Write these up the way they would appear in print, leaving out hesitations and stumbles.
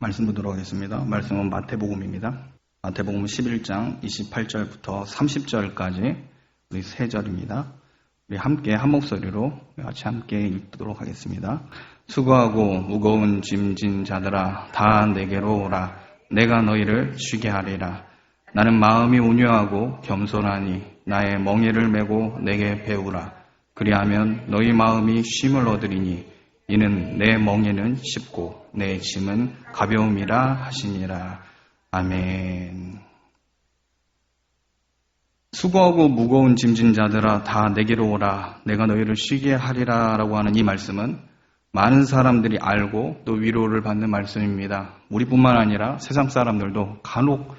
말씀 보도록 하겠습니다. 말씀은 마태복음입니다. 마태복음 11장 28절부터 30절까지 우리 세 절입니다. 우리 함께 한 목소리로 같이 함께 읽도록 하겠습니다. 수고하고 무거운 짐진 자들아 다 내게로 오라. 내가 너희를 쉬게 하리라. 나는 마음이 온유하고 겸손하니 나의 멍에를 메고 내게 배우라. 그리하면 너희 마음이 쉼을 얻으리니 이는 내 멍에는 쉽고 내 짐은 가벼움이라 하시니라. 아멘. 수고하고 무거운 짐진 자들아 다 내게로 오라. 내가 너희를 쉬게 하리라 라고 하는 이 말씀은 많은 사람들이 알고 또 위로를 받는 말씀입니다. 우리뿐만 아니라 세상 사람들도 간혹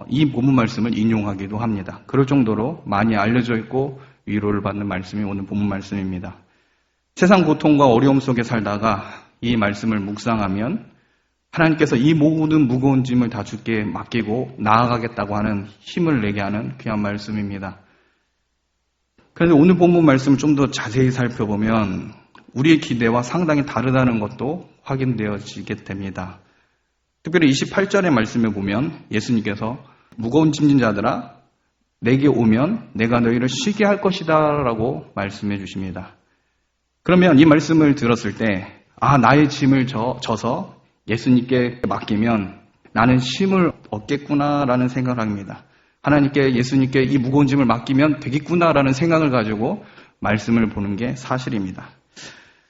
이 본문 말씀을 인용하기도 합니다. 그럴 정도로 많이 알려져 있고 위로를 받는 말씀이 오늘 본문 말씀입니다. 세상 고통과 어려움 속에 살다가 이 말씀을 묵상하면 하나님께서 이 모든 무거운 짐을 다 주께 맡기고 나아가겠다고 하는 힘을 내게 하는 귀한 말씀입니다. 그런데 오늘 본문 말씀을 좀 더 자세히 살펴보면 우리의 기대와 상당히 다르다는 것도 확인되어지게 됩니다. 특별히 28절의 말씀에 보면 예수님께서 무거운 짐진 자들아 내게 오면 내가 너희를 쉬게 할 것이다 라고 말씀해 주십니다. 그러면 이 말씀을 들었을 때 나의 짐을 져서 예수님께 맡기면 나는 쉼을 얻겠구나라는 생각을 합니다. 하나님께 예수님께 이 무거운 짐을 맡기면 되겠구나라는 생각을 가지고 말씀을 보는 게 사실입니다.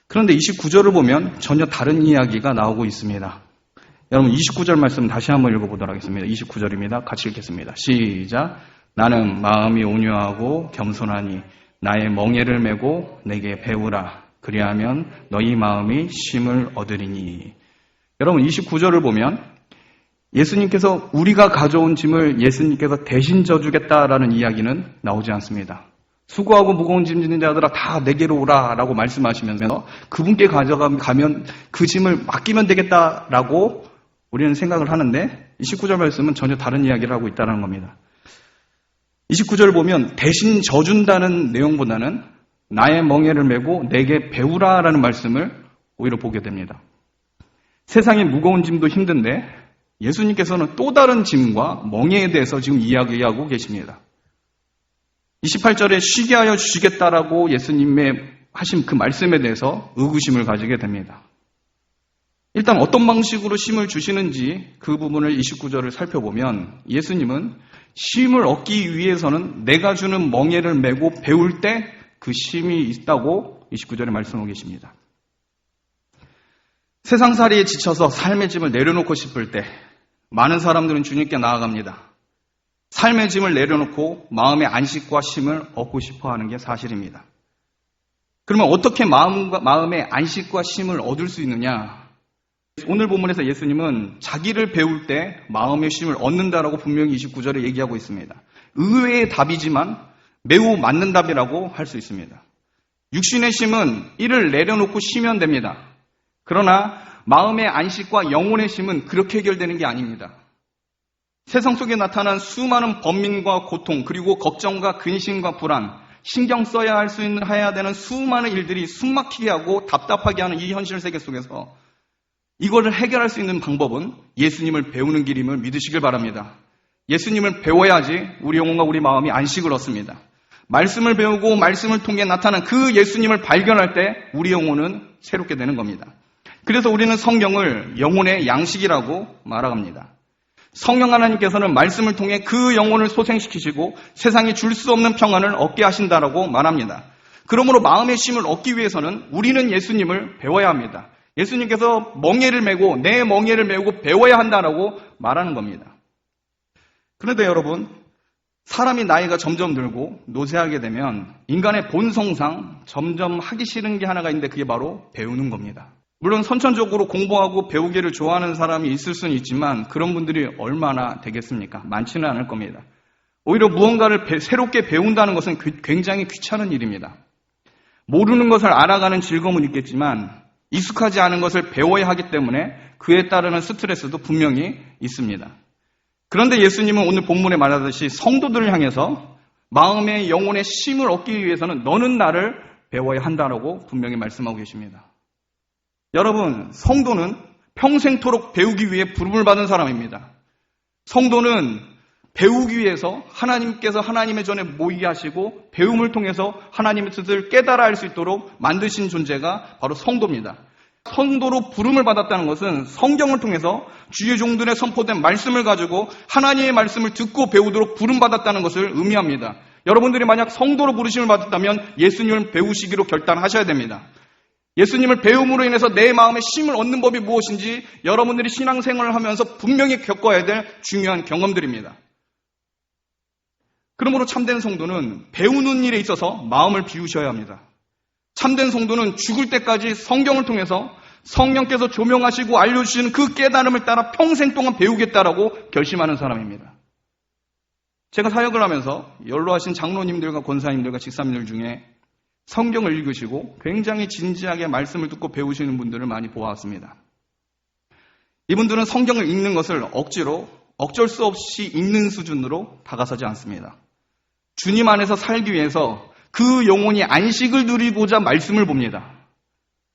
그런데 29절을 보면 전혀 다른 이야기가 나오고 있습니다. 여러분 29절 말씀 다시 한번 읽어보도록 하겠습니다. 29절입니다. 같이 읽겠습니다. 시작. 나는 마음이 온유하고 겸손하니 나의 멍에를 메고 내게 배우라. 그리하면 너희 마음이 쉼을 얻으리니. 여러분 29절을 보면 예수님께서 우리가 가져온 짐을 예수님께서 대신 져주겠다라는 이야기는 나오지 않습니다. 수고하고 무거운 짐 지는 자들아 다 내게로 오라 라고 말씀하시면서 그분께 가면 그 짐을 맡기면 되겠다라고 우리는 생각을 하는데 29절 말씀은 전혀 다른 이야기를 하고 있다는 겁니다. 29절을 보면 대신 져준다는 내용보다는 나의 멍에를 메고 내게 배우라라는 말씀을 오히려 보게 됩니다. 세상의 무거운 짐도 힘든데 예수님께서는 또 다른 짐과 멍에에 대해서 지금 이야기하고 계십니다. 28절에 쉬게 하여 주시겠다라고 예수님의 하신 그 말씀에 대해서 의구심을 가지게 됩니다. 일단 어떤 방식으로 쉼을 주시는지 그 부분을 29절을 살펴보면 예수님은 쉼을 얻기 위해서는 내가 주는 멍에를 메고 배울 때 그 쉼이 있다고 29절에 말씀하고 계십니다. 세상살이에 지쳐서 삶의 짐을 내려놓고 싶을 때 많은 사람들은 주님께 나아갑니다. 삶의 짐을 내려놓고 마음의 안식과 쉼을 얻고 싶어하는 게 사실입니다. 그러면 어떻게 마음의 안식과 쉼을 얻을 수 있느냐? 오늘 본문에서 예수님은 자기를 배울 때 마음의 쉼을 얻는다라고 분명히 29절에 얘기하고 있습니다. 의외의 답이지만 매우 맞는 답이라고 할 수 있습니다. 육신의 쉼은 이를 내려놓고 쉬면 됩니다. 그러나 마음의 안식과 영혼의 쉼은 그렇게 해결되는 게 아닙니다. 세상 속에 나타난 수많은 번민과 고통 그리고 걱정과 근심과 불안 신경 써야 해야 되는 수많은 일들이 숨막히게 하고 답답하게 하는 이 현실 세계 속에서 이거를 해결할 수 있는 방법은 예수님을 배우는 길임을 믿으시길 바랍니다. 예수님을 배워야지 우리 영혼과 우리 마음이 안식을 얻습니다. 말씀을 배우고 말씀을 통해 나타난 그 예수님을 발견할 때 우리 영혼은 새롭게 되는 겁니다. 그래서 우리는 성경을 영혼의 양식이라고 말합니다. 성령 하나님께서는 말씀을 통해 그 영혼을 소생시키시고 세상이 줄 수 없는 평안을 얻게 하신다라고 말합니다. 그러므로 마음의 쉼을 얻기 위해서는 우리는 예수님을 배워야 합니다. 예수님께서 멍에를 메고 내 멍에를 메고 배워야 한다라고 말하는 겁니다. 그런데 여러분, 사람이 나이가 점점 들고 노쇠하게 되면 인간의 본성상 점점 하기 싫은 게 하나가 있는데 그게 바로 배우는 겁니다. 물론 선천적으로 공부하고 배우기를 좋아하는 사람이 있을 수는 있지만 그런 분들이 얼마나 되겠습니까? 많지는 않을 겁니다. 오히려 무언가를 새롭게 배운다는 것은 굉장히 귀찮은 일입니다. 모르는 것을 알아가는 즐거움은 있겠지만 익숙하지 않은 것을 배워야 하기 때문에 그에 따르는 스트레스도 분명히 있습니다. 그런데 예수님은 오늘 본문에 말하듯이 성도들을 향해서 마음의 영혼의 쉼을 얻기 위해서는 너는 나를 배워야 한다라고 분명히 말씀하고 계십니다. 여러분, 성도는 평생토록 배우기 위해 부름을 받은 사람입니다. 성도는 배우기 위해서 하나님께서 하나님의 전에 모이게 하시고 배움을 통해서 하나님의 뜻을 깨달아 알 수 있도록 만드신 존재가 바로 성도입니다. 성도로 부름을 받았다는 것은 성경을 통해서 주의 종들의 선포된 말씀을 가지고 하나님의 말씀을 듣고 배우도록 부름받았다는 것을 의미합니다. 여러분들이 만약 성도로 부르심을 받았다면 예수님을 배우시기로 결단하셔야 됩니다. 예수님을 배움으로 인해서 내 마음에 쉼을 얻는 법이 무엇인지 여러분들이 신앙생활을 하면서 분명히 겪어야 될 중요한 경험들입니다. 그러므로 참된 성도는 배우는 일에 있어서 마음을 비우셔야 합니다. 참된 성도는 죽을 때까지 성경을 통해서 성령께서 조명하시고 알려주시는 그 깨달음을 따라 평생 동안 배우겠다라고 결심하는 사람입니다. 제가 사역을 하면서 연로하신 장로님들과 권사님들과 집사님들 중에 성경을 읽으시고 굉장히 진지하게 말씀을 듣고 배우시는 분들을 많이 보아왔습니다. 이분들은 성경을 읽는 것을 억지로 어쩔 수 없이 읽는 수준으로 다가서지 않습니다. 주님 안에서 살기 위해서 그 영혼이 안식을 누리고자 말씀을 봅니다.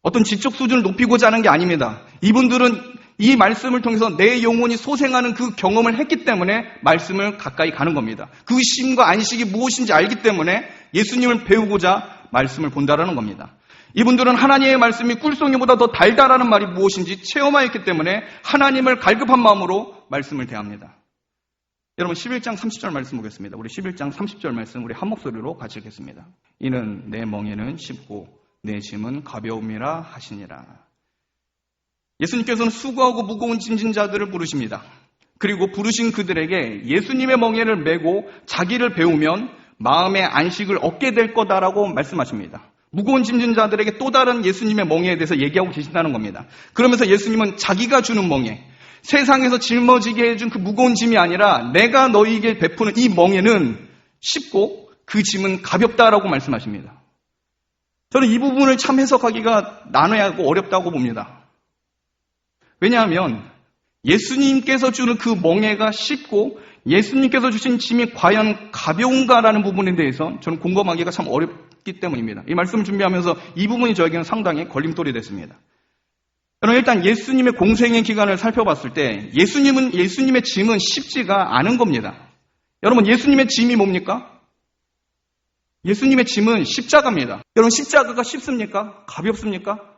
어떤 지적 수준을 높이고자 하는 게 아닙니다. 이분들은 이 말씀을 통해서 내 영혼이 소생하는 그 경험을 했기 때문에 말씀을 가까이 가는 겁니다. 그 쉼과 안식이 무엇인지 알기 때문에 예수님을 배우고자 말씀을 본다라는 겁니다. 이분들은 하나님의 말씀이 꿀송이보다 더 달달하는 말이 무엇인지 체험하였기 때문에 하나님을 갈급한 마음으로 말씀을 대합니다. 여러분 11장 30절 말씀 보겠습니다. 우리 11장 30절 말씀 우리 한 목소리로 같이 읽겠습니다. 이는 내 멍에는 쉽고 내 짐은 가벼움이라 하시니라. 예수님께서는 수고하고 무거운 짐진 자들을 부르십니다. 그리고 부르신 그들에게 예수님의 멍에를 메고 자기를 배우면 마음의 안식을 얻게 될 거다라고 말씀하십니다. 무거운 짐진 자들에게 또 다른 예수님의 멍에에 대해서 얘기하고 계신다는 겁니다. 그러면서 예수님은 자기가 주는 멍에, 세상에서 짊어지게 해준 그 무거운 짐이 아니라 내가 너희에게 베푸는 이 멍에는 쉽고 그 짐은 가볍다라고 말씀하십니다. 저는 이 부분을 참 해석하기가 나눠야 하고 어렵다고 봅니다. 왜냐하면 예수님께서 주는 그 멍에가 쉽고 예수님께서 주신 짐이 과연 가벼운가라는 부분에 대해서 저는 공감하기가 참 어렵기 때문입니다. 이 말씀을 준비하면서 이 부분이 저에게는 상당히 걸림돌이 됐습니다. 여러분 일단 예수님의 공생의 기간을 살펴봤을 때 예수님의 짐은 쉽지가 않은 겁니다. 여러분 예수님의 짐이 뭡니까? 예수님의 짐은 십자가입니다. 여러분 십자가가 쉽습니까? 가볍습니까?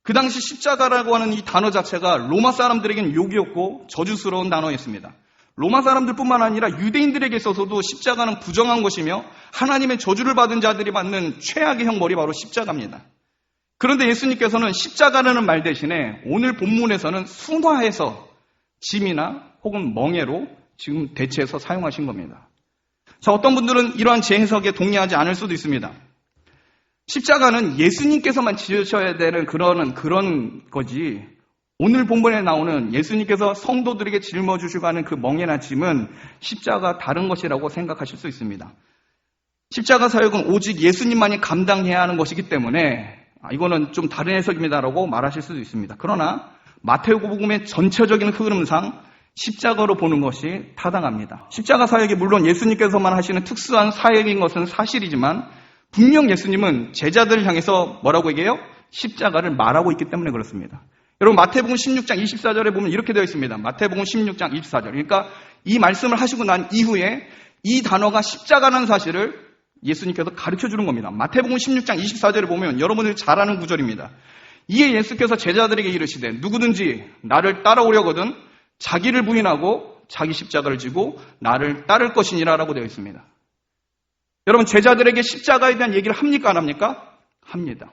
그 당시 십자가라고 하는 이 단어 자체가 로마 사람들에게는 욕이었고 저주스러운 단어였습니다. 로마 사람들뿐만 아니라 유대인들에게 있어서도 십자가는 부정한 것이며 하나님의 저주를 받은 자들이 받는 최악의 형벌이 바로 십자가입니다. 그런데 예수님께서는 십자가라는 말 대신에 오늘 본문에서는 순화해서 짐이나 혹은 멍에로 지금 대체해서 사용하신 겁니다. 자, 어떤 분들은 이러한 제 해석에 동의하지 않을 수도 있습니다. 십자가는 예수님께서만 지으셔야 되는 그런 거지. 오늘 본문에 나오는 예수님께서 성도들에게 짊어주시고 하는 그 멍에나 짐은 십자가 다른 것이라고 생각하실 수 있습니다. 십자가 사역은 오직 예수님만이 감당해야 하는 것이기 때문에 이거는 좀 다른 해석입니다라고 말하실 수도 있습니다. 그러나 마태복음의 전체적인 흐름상 십자가로 보는 것이 타당합니다. 십자가 사역이 물론 예수님께서만 하시는 특수한 사역인 것은 사실이지만 분명 예수님은 제자들을 향해서 뭐라고 얘기해요? 십자가를 말하고 있기 때문에 그렇습니다. 여러분 마태복음 16장 24절에 보면 이렇게 되어 있습니다. 마태복음 16장 24절. 그러니까 이 말씀을 하시고 난 이후에 이 단어가 십자가라는 사실을 예수님께서 가르쳐 주는 겁니다. 마태복음 16장 24절에 보면 여러분들이 잘 아는 구절입니다. 이에 예수께서 제자들에게 이르시되 누구든지 나를 따라오려거든 자기를 부인하고 자기 십자가를 지고 나를 따를 것이니라 라고 되어 있습니다. 여러분 제자들에게 십자가에 대한 얘기를 합니까 안 합니까? 합니다.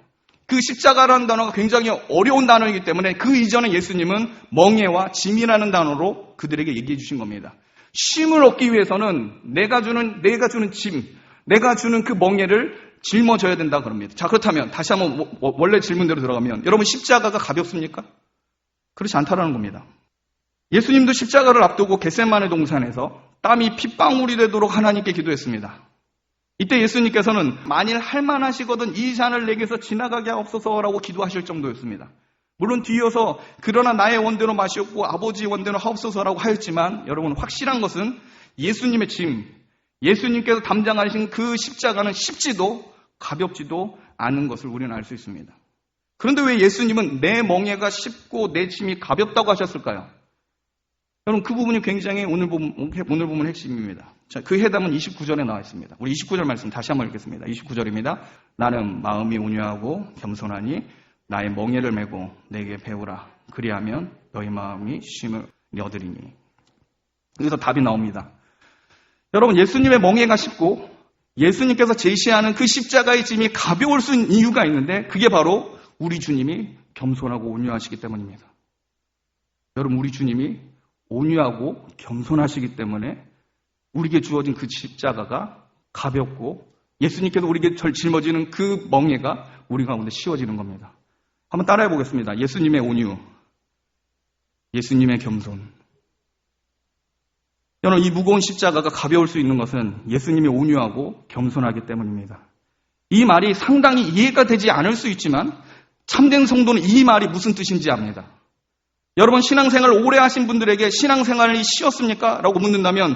그 십자가라는 단어가 굉장히 어려운 단어이기 때문에 그 이전에 예수님은 멍에와 짐이라는 단어로 그들에게 얘기해 주신 겁니다. 쉼을 얻기 위해서는 내가 주는 짐, 내가 주는 그 멍에를 짊어져야 된다 그럽니다. 자, 그렇다면 다시 한번 원래 질문대로 들어가면 여러분 십자가가 가볍습니까? 그렇지 않다라는 겁니다. 예수님도 십자가를 앞두고 겟세마네 동산에서 땀이 핏방울이 되도록 하나님께 기도했습니다. 이때 예수님께서는 만일 할만하시거든 이 잔을 내게서 지나가게 하옵소서라고 기도하실 정도였습니다. 물론 뒤이어서 그러나 나의 원대로 마시옵고 아버지의 원대로 하옵소서라고 하였지만 여러분 확실한 것은 예수님의 짐, 예수님께서 담당하신 그 십자가는 쉽지도 가볍지도 않은 것을 우리는 알 수 있습니다. 그런데 왜 예수님은 내 멍에가 쉽고 내 짐이 가볍다고 하셨을까요? 여러분, 그 부분이 굉장히 오늘 부분 핵심입니다. 자, 그 해답은 29절에 나와 있습니다. 우리 29절 말씀 다시 한번 읽겠습니다. 29절입니다. 나는 마음이 온유하고 겸손하니 나의 멍에를 메고 내게 배우라. 그리하면 너희 마음이 쉼을 얻으리니. 여기서 답이 나옵니다. 여러분, 예수님의 멍에가 쉽고 예수님께서 제시하는 그 십자가의 짐이 가벼울 수 있는 이유가 있는데, 그게 바로 우리 주님이 겸손하고 온유하시기 때문입니다. 여러분, 우리 주님이 온유하고 겸손하시기 때문에 우리에게 주어진 그 십자가가 가볍고 예수님께서 우리에게 짊어지는 그 멍에가 우리 가운데 씌워지는 겁니다. 한번 따라해 보겠습니다. 예수님의 온유, 예수님의 겸손. 여러분, 이 무거운 십자가가 가벼울 수 있는 것은 예수님이 온유하고 겸손하기 때문입니다. 이 말이 상당히 이해가 되지 않을 수 있지만 참된 성도는 이 말이 무슨 뜻인지 압니다. 여러분, 신앙생활 오래 하신 분들에게 신앙생활이 쉬웠습니까? 라고 묻는다면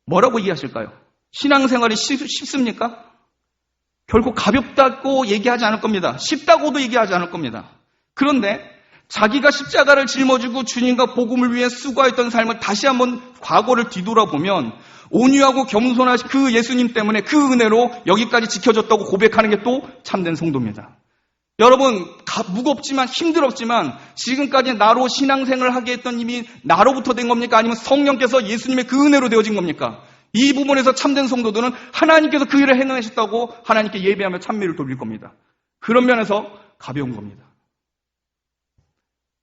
뭐라고 이해하실까요? 신앙생활이 쉽습니까? 결코 가볍다고 얘기하지 않을 겁니다. 쉽다고도 얘기하지 않을 겁니다. 그런데 자기가 십자가를 짊어지고 주님과 복음을 위해 수고했던 삶을 다시 한번 과거를 뒤돌아보면 온유하고 겸손하신 그 예수님 때문에 그 은혜로 여기까지 지켜졌다고 고백하는 게 또 참된 성도입니다. 여러분, 무겁지만 힘들었지만 지금까지 나로 신앙생활을 하게 했던 힘이 나로부터 된 겁니까? 아니면 성령께서 예수님의 그 은혜로 되어진 겁니까? 이 부분에서 참된 성도들은 하나님께서 그 일을 행하셨다고 하나님께 예배하며 찬미를 돌릴 겁니다. 그런 면에서 가벼운 겁니다.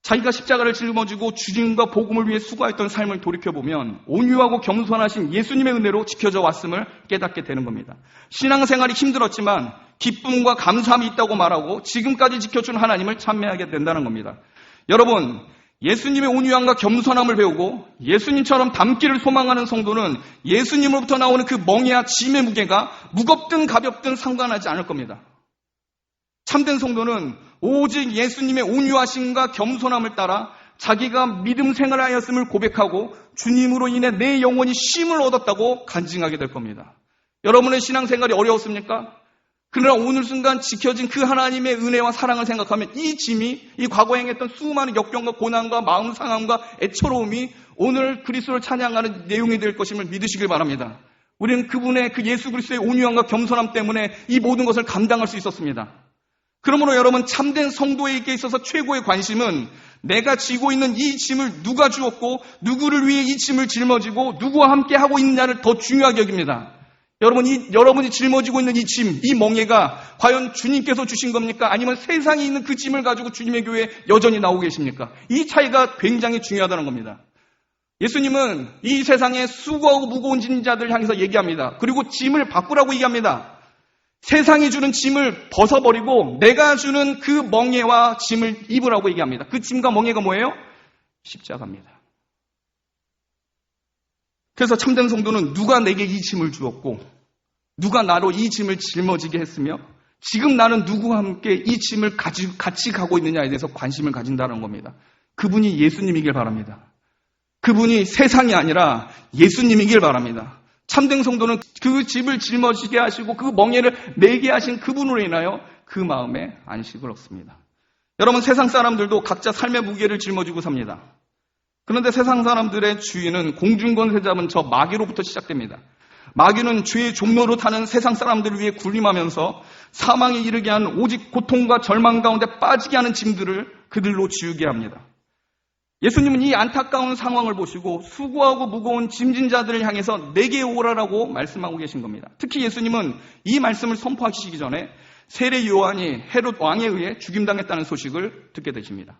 자기가 십자가를 짊어지고 주님과 복음을 위해 수고했던 삶을 돌이켜보면 온유하고 겸손하신 예수님의 은혜로 지켜져 왔음을 깨닫게 되는 겁니다. 신앙생활이 힘들었지만 기쁨과 감사함이 있다고 말하고 지금까지 지켜준 하나님을 찬미하게 된다는 겁니다. 여러분, 예수님의 온유함과 겸손함을 배우고 예수님처럼 닮기를 소망하는 성도는 예수님으로부터 나오는 그 멍에와 짐의 무게가 무겁든 가볍든 상관하지 않을 겁니다. 참된 성도는 오직 예수님의 온유하심과 겸손함을 따라 자기가 믿음 생활하였음을 고백하고 주님으로 인해 내 영혼이 쉼을 얻었다고 간증하게 될 겁니다. 여러분의 신앙생활이 어려웠습니까? 그러나 오늘 순간 지켜진 그 하나님의 은혜와 사랑을 생각하면 이 짐이, 이 과거에 행했던 수많은 역경과 고난과 마음 상함과 애처로움이 오늘 그리스도를 찬양하는 내용이 될 것임을 믿으시길 바랍니다. 우리는 그분의 그 예수 그리스도의 온유함과 겸손함 때문에 이 모든 것을 감당할 수 있었습니다. 그러므로 여러분, 참된 성도에게 있어서 최고의 관심은 내가 지고 있는 이 짐을 누가 주었고 누구를 위해 이 짐을 짊어지고 누구와 함께 하고 있느냐를 더 중요하게 여깁니다. 여러분이 짊어지고 있는 이 짐, 이 멍에가 과연 주님께서 주신 겁니까? 아니면 세상에 있는 그 짐을 가지고 주님의 교회에 여전히 나오고 계십니까? 이 차이가 굉장히 중요하다는 겁니다. 예수님은 이 세상에 수고하고 무거운 짐자들 향해서 얘기합니다. 그리고 짐을 바꾸라고 얘기합니다. 세상이 주는 짐을 벗어버리고 내가 주는 그 멍에와 짐을 입으라고 얘기합니다. 그 짐과 멍에가 뭐예요? 십자가입니다. 그래서 참된 성도는 누가 내게 이 짐을 주었고 누가 나로 이 짐을 짊어지게 했으며 지금 나는 누구와 함께 이 짐을 같이 가고 있느냐에 대해서 관심을 가진다는 겁니다. 그분이 예수님이길 바랍니다. 그분이 세상이 아니라 예수님이길 바랍니다. 참된 성도는 그 짐을 짊어지게 하시고 그 멍에를 메게 하신 그분으로 인하여 그 마음에 안식을 얻습니다. 여러분, 세상 사람들도 각자 삶의 무게를 짊어지고 삽니다. 그런데 세상 사람들의 주인은 공중권세 잡은 저 마귀로부터 시작됩니다. 마귀는 죄의 종로로 타는 세상 사람들을 위해 군림하면서 사망에 이르게 하는 오직 고통과 절망 가운데 빠지게 하는 짐들을 그들로 지우게 합니다. 예수님은 이 안타까운 상황을 보시고 수고하고 무거운 짐진 자들을 향해서 내게 오라라고 말씀하고 계신 겁니다. 특히 예수님은 이 말씀을 선포하시기 전에 세례 요한이 헤롯 왕에 의해 죽임당했다는 소식을 듣게 되십니다.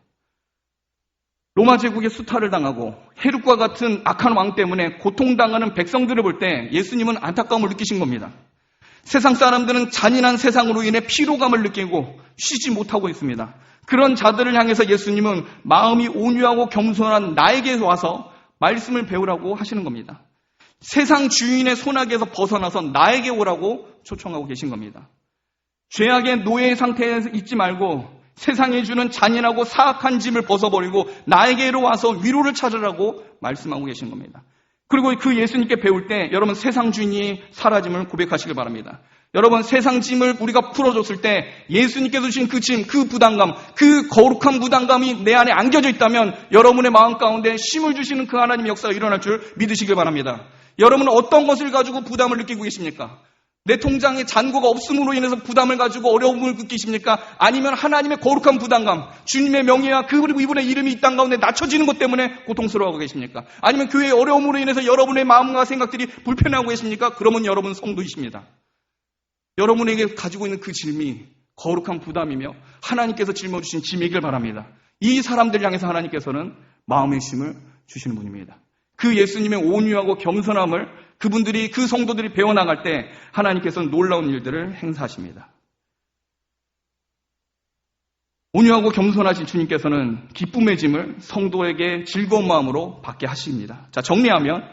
로마 제국의 수탈을 당하고 헤롯과 같은 악한 왕 때문에 고통당하는 백성들을 볼 때 예수님은 안타까움을 느끼신 겁니다. 세상 사람들은 잔인한 세상으로 인해 피로감을 느끼고 쉬지 못하고 있습니다. 그런 자들을 향해서 예수님은 마음이 온유하고 겸손한 나에게 와서 말씀을 배우라고 하시는 겁니다. 세상 주인의 손아귀에서 벗어나서 나에게 오라고 초청하고 계신 겁니다. 죄악의 노예 상태에 있지 말고 세상이 주는 잔인하고 사악한 짐을 벗어버리고 나에게로 와서 위로를 찾으라고 말씀하고 계신 겁니다. 그리고 그 예수님께 배울 때 여러분 세상 주인이 사라짐을 고백하시길 바랍니다. 여러분, 세상 짐을 우리가 풀어줬을 때 예수님께서 주신 그 짐, 그 부담감, 그 거룩한 부담감이 내 안에 안겨져 있다면 여러분의 마음 가운데 쉼을 주시는 그 하나님의 역사가 일어날 줄 믿으시길 바랍니다. 여러분은 어떤 것을 가지고 부담을 느끼고 계십니까? 내 통장에 잔고가 없음으로 인해서 부담을 가지고 어려움을 느끼십니까? 아니면 하나님의 거룩한 부담감, 주님의 명예와 그리고 이분의 이름이 이 땅 가운데 낮춰지는 것 때문에 고통스러워하고 계십니까? 아니면 교회의 어려움으로 인해서 여러분의 마음과 생각들이 불편하고 계십니까? 그러면 여러분 성도이십니다. 여러분에게 가지고 있는 그 짐이 거룩한 부담이며 하나님께서 짊어주신 짐이길 바랍니다. 이 사람들 향해서 하나님께서는 마음의 쉼을 주시는 분입니다. 그 예수님의 온유하고 겸손함을 그분들이, 그 성도들이 배워나갈 때 하나님께서는 놀라운 일들을 행사하십니다. 온유하고 겸손하신 주님께서는 기쁨의 짐을 성도에게 즐거운 마음으로 받게 하십니다. 자, 정리하면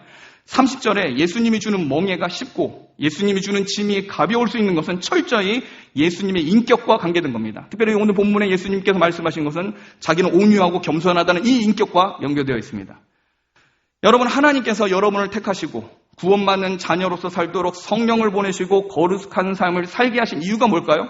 30절에 예수님이 주는 멍에가 쉽고 예수님이 주는 짐이 가벼울 수 있는 것은 철저히 예수님의 인격과 관계된 겁니다. 특별히 오늘 본문에 예수님께서 말씀하신 것은 자기는 온유하고 겸손하다는 이 인격과 연결되어 있습니다. 여러분, 하나님께서 여러분을 택하시고 구원받는 자녀로서 살도록 성령을 보내시고 거룩한 삶을 살게 하신 이유가 뭘까요?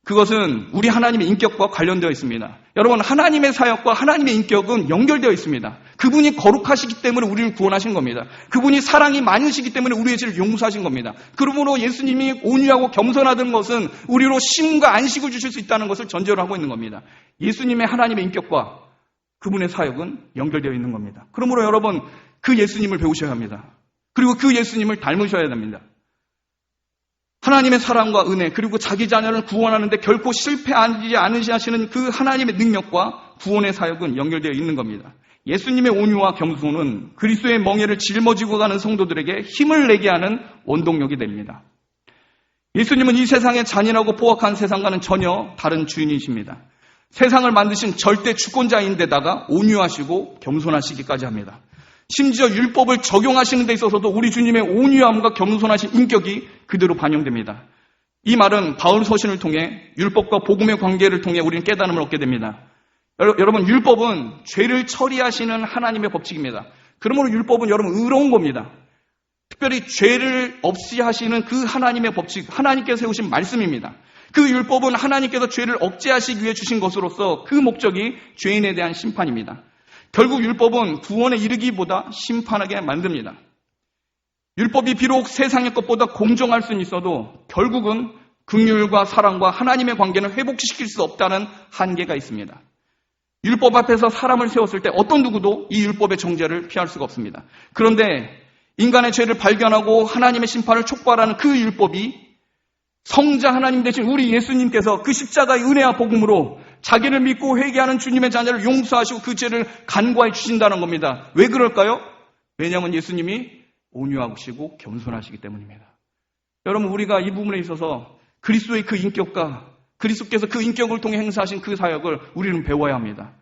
그것은 우리 하나님의 인격과 관련되어 있습니다. 여러분, 하나님의 사역과 하나님의 인격은 연결되어 있습니다. 그분이 거룩하시기 때문에 우리를 구원하신 겁니다. 그분이 사랑이 많으시기 때문에 우리의 죄를 용서하신 겁니다. 그러므로 예수님이 온유하고 겸손하던 것은 우리로 쉼과 안식을 주실 수 있다는 것을 전제로 하고 있는 겁니다. 예수님의 하나님의 인격과 그분의 사역은 연결되어 있는 겁니다. 그러므로 여러분, 그 예수님을 배우셔야 합니다. 그리고 그 예수님을 닮으셔야 됩니다. 하나님의 사랑과 은혜, 그리고 자기 자녀를 구원하는데 결코 실패하지 않으시는 그 하나님의 능력과 구원의 사역은 연결되어 있는 겁니다. 예수님의 온유와 겸손은 그리스도의 멍에를 짊어지고 가는 성도들에게 힘을 내게 하는 원동력이 됩니다. 예수님은 이 세상의 잔인하고 포악한 세상과는 전혀 다른 주인이십니다. 세상을 만드신 절대 주권자인데다가 온유하시고 겸손하시기까지 합니다. 심지어 율법을 적용하시는 데 있어서도 우리 주님의 온유함과 겸손하신 인격이 그대로 반영됩니다. 이 말은 바울 서신을 통해 율법과 복음의 관계를 통해 우리는 깨달음을 얻게 됩니다. 여러분, 율법은 죄를 처리하시는 하나님의 법칙입니다. 그러므로 율법은 여러분 의로운 겁니다. 특별히 죄를 없이 하시는 그 하나님의 법칙, 하나님께서 세우신 말씀입니다. 그 율법은 하나님께서 죄를 억제하시기 위해 주신 것으로서 그 목적이 죄인에 대한 심판입니다. 결국 율법은 구원에 이르기보다 심판하게 만듭니다. 율법이 비록 세상의 것보다 공정할 수는 있어도 결국은 긍휼과 사랑과 하나님의 관계는 회복시킬 수 없다는 한계가 있습니다. 율법 앞에서 사람을 세웠을 때 어떤 누구도 이 율법의 정죄를 피할 수가 없습니다. 그런데 인간의 죄를 발견하고 하나님의 심판을 촉발하는 그 율법이 성자 하나님 되신 우리 예수님께서 그 십자가의 은혜와 복음으로 자기를 믿고 회개하는 주님의 자녀를 용서하시고 그 죄를 간과해 주신다는 겁니다. 왜 그럴까요? 왜냐하면 예수님이 온유하시고 겸손하시기 때문입니다. 여러분, 우리가 이 부분에 있어서 그리스도의 그 인격과 그리스도께서 그 인격을 통해 행사하신 그 사역을 우리는 배워야 합니다.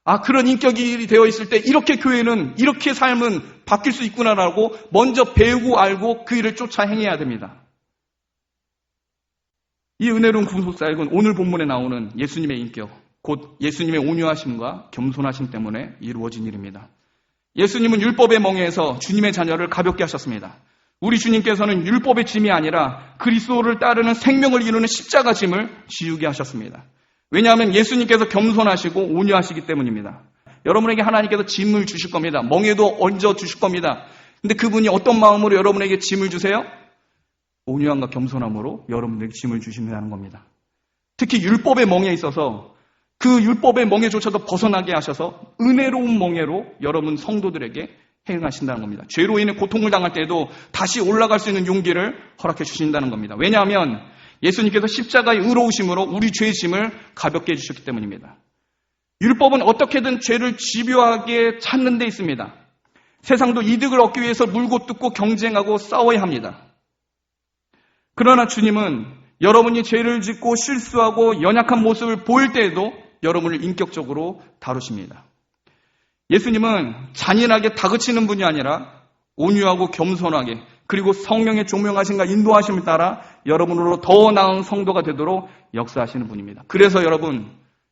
아, 그런 인격이 되어 있을 때 이렇게 교회는, 이렇게 삶은 바뀔 수 있구나라고 먼저 배우고 알고 그 일을 쫓아 행해야 됩니다. 이 은혜로운 구속사역은 오늘 본문에 나오는 예수님의 인격, 곧 예수님의 온유하심과 겸손하심 때문에 이루어진 일입니다. 예수님은 율법의 멍에에서 주님의 자녀를 가볍게 하셨습니다. 우리 주님께서는 율법의 짐이 아니라 그리스도를 따르는 생명을 이루는 십자가 짐을 지우게 하셨습니다. 왜냐하면 예수님께서 겸손하시고 온유하시기 때문입니다. 여러분에게 하나님께서 짐을 주실 겁니다. 멍에도 얹어 주실 겁니다. 근데 그분이 어떤 마음으로 여러분에게 짐을 주세요? 온유함과 겸손함으로 여러분에게 짐을 주신다는 겁니다. 특히 율법의 멍에 있어서 그 율법의 멍에조차도 벗어나게 하셔서 은혜로운 멍에로 여러분 성도들에게 행하신다는 겁니다. 죄로 인해 고통을 당할 때에도 다시 올라갈 수 있는 용기를 허락해 주신다는 겁니다. 왜냐하면 예수님께서 십자가의 의로우심으로 우리 죄의 짐을 가볍게 해주셨기 때문입니다. 율법은 어떻게든 죄를 집요하게 찾는 데 있습니다. 세상도 이득을 얻기 위해서 물고 뜯고 경쟁하고 싸워야 합니다. 그러나 주님은 여러분이 죄를 짓고 실수하고 연약한 모습을 보일 때에도 여러분을 인격적으로 다루십니다. 예수님은 잔인하게 다그치는 분이 아니라 온유하고 겸손하게 그리고 성령의 조명하심과 인도하심을 따라 여러분으로 더 나은 성도가 되도록 역사하시는 분입니다. 그래서 여러분,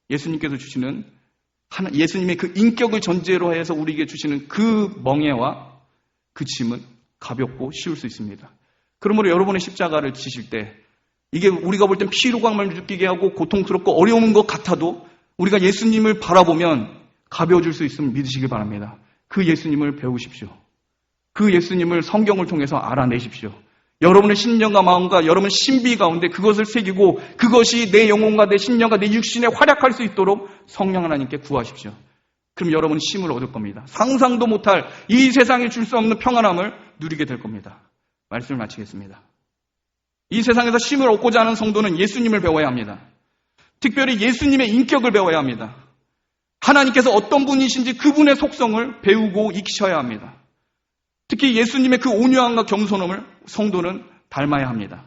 예수님께서 주시는 예수님의 그 인격을 전제로 해서 우리에게 주시는 그 멍에와 그 짐은 가볍고 쉬울 수 있습니다. 그러므로 여러분의 십자가를 지실 때 이게 우리가 볼 땐 피로감을 느끼게 하고 고통스럽고 어려운 것 같아도 우리가 예수님을 바라보면 가벼워질 수 있음을 믿으시길 바랍니다. 그 예수님을 배우십시오. 그 예수님을 성경을 통해서 알아내십시오. 여러분의 심령과 마음과 여러분 신비 가운데 그것을 새기고 그것이 내 영혼과 내 심령과 내 육신에 활약할 수 있도록 성령 하나님께 구하십시오. 그럼 여러분은 쉼을 얻을 겁니다. 상상도 못할 이 세상에 줄 수 없는 평안함을 누리게 될 겁니다. 말씀을 마치겠습니다. 이 세상에서 쉼을 얻고자 하는 성도는 예수님을 배워야 합니다. 특별히 예수님의 인격을 배워야 합니다. 하나님께서 어떤 분이신지 그분의 속성을 배우고 익히셔야 합니다. 특히 예수님의 그 온유함과 겸손함을 성도는 닮아야 합니다.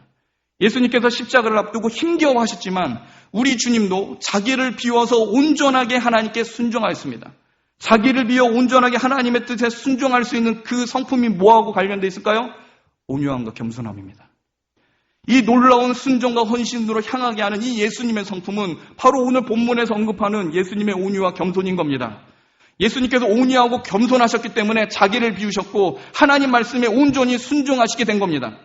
예수님께서 십자가를 앞두고 힘겨워하셨지만 우리 주님도 자기를 비워서 온전하게 하나님께 순종하였습니다. 자기를 비워 온전하게 하나님의 뜻에 순종할 수 있는 그 성품이 뭐하고 관련되어 있을까요? 온유함과 겸손함입니다. 이 놀라운 순종과 헌신으로 향하게 하는 이 예수님의 성품은 바로 오늘 본문에서 언급하는 예수님의 온유와 겸손인 겁니다. 예수님께서 온유하고 겸손하셨기 때문에 자기를 비우셨고 하나님 말씀에 온전히 순종하시게 된 겁니다.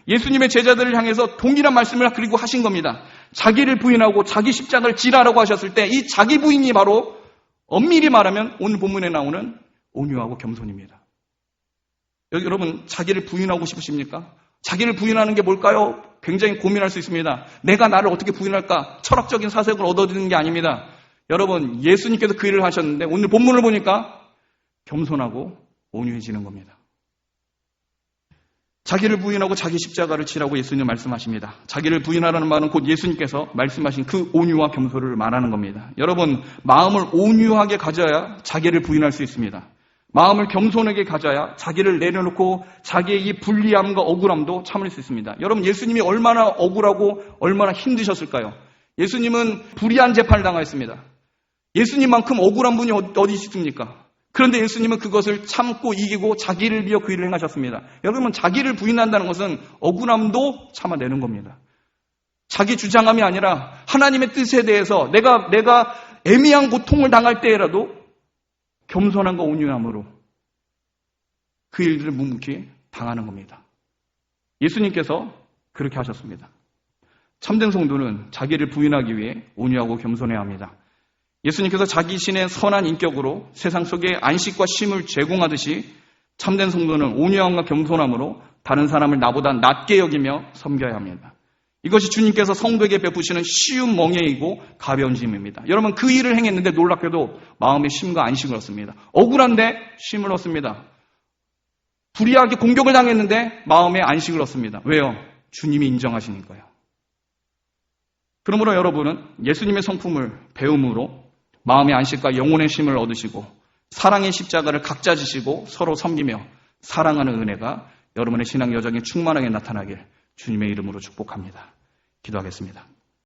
예수님의 제자들을 향해서 동일한 말씀을 그리고 하신 겁니다. 자기를 부인하고 자기 십자가를 지라라고 하셨을 때 이 자기 부인이 바로 엄밀히 말하면 오늘 본문에 나오는 온유하고 겸손입니다. 여러분 자기를 부인하고 싶으십니까? 자기를 부인하는 게 뭘까요? 굉장히 고민할 수 있습니다. 내가 나를 어떻게 부인할까? 철학적인 사색을 얻어드는 게 아닙니다. 여러분 예수님께서 그 일을 하셨는데 오늘 본문을 보니까 겸손하고 온유해지는 겁니다. 자기를 부인하고 자기 십자가를 지라고 예수님 말씀하십니다. 자기를 부인하라는 말은 곧 예수님께서 말씀하신 그 온유와 겸손을 말하는 겁니다. 여러분 마음을 온유하게 가져야 자기를 부인할 수 있습니다. 마음을 겸손하게 가져야 자기를 내려놓고 자기의 이 불리함과 억울함도 참을 수 있습니다. 여러분 예수님이 얼마나 억울하고 얼마나 힘드셨을까요? 예수님은 불의한 재판을 당하였습니다. 예수님만큼 억울한 분이 어디 있습니까? 그런데 예수님은 그것을 참고 이기고 자기를 비워 그 일을 행하셨습니다. 여러분 자기를 부인한다는 것은 억울함도 참아내는 겁니다. 자기 주장함이 아니라 하나님의 뜻에 대해서 내가 애매한 고통을 당할 때라도 겸손함과 온유함으로 그 일들을 묵묵히 당하는 겁니다. 예수님께서 그렇게 하셨습니다. 참된 성도는 자기를 부인하기 위해 온유하고 겸손해야 합니다. 예수님께서 자기 신의 선한 인격으로 세상 속에 안식과 쉼을 제공하듯이 참된 성도는 온유함과 겸손함으로 다른 사람을 나보다 낮게 여기며 섬겨야 합니다. 이것이 주님께서 성도에게 베푸시는 쉬운 멍에이고 가벼운 짐입니다. 여러분 그 일을 행했는데 놀랍게도 마음의 쉼과 안식을 얻습니다. 억울한데 쉼을 얻습니다. 불의하게 공격을 당했는데 마음의 안식을 얻습니다. 왜요? 주님이 인정하시니까요. 그러므로 여러분은 예수님의 성품을 배움으로 마음의 안식과 영혼의 쉼을 얻으시고 사랑의 십자가를 각자 지시고 서로 섬기며 사랑하는 은혜가 여러분의 신앙 여정에 충만하게 나타나길 주님의 이름으로 축복합니다. 기도하겠습니다.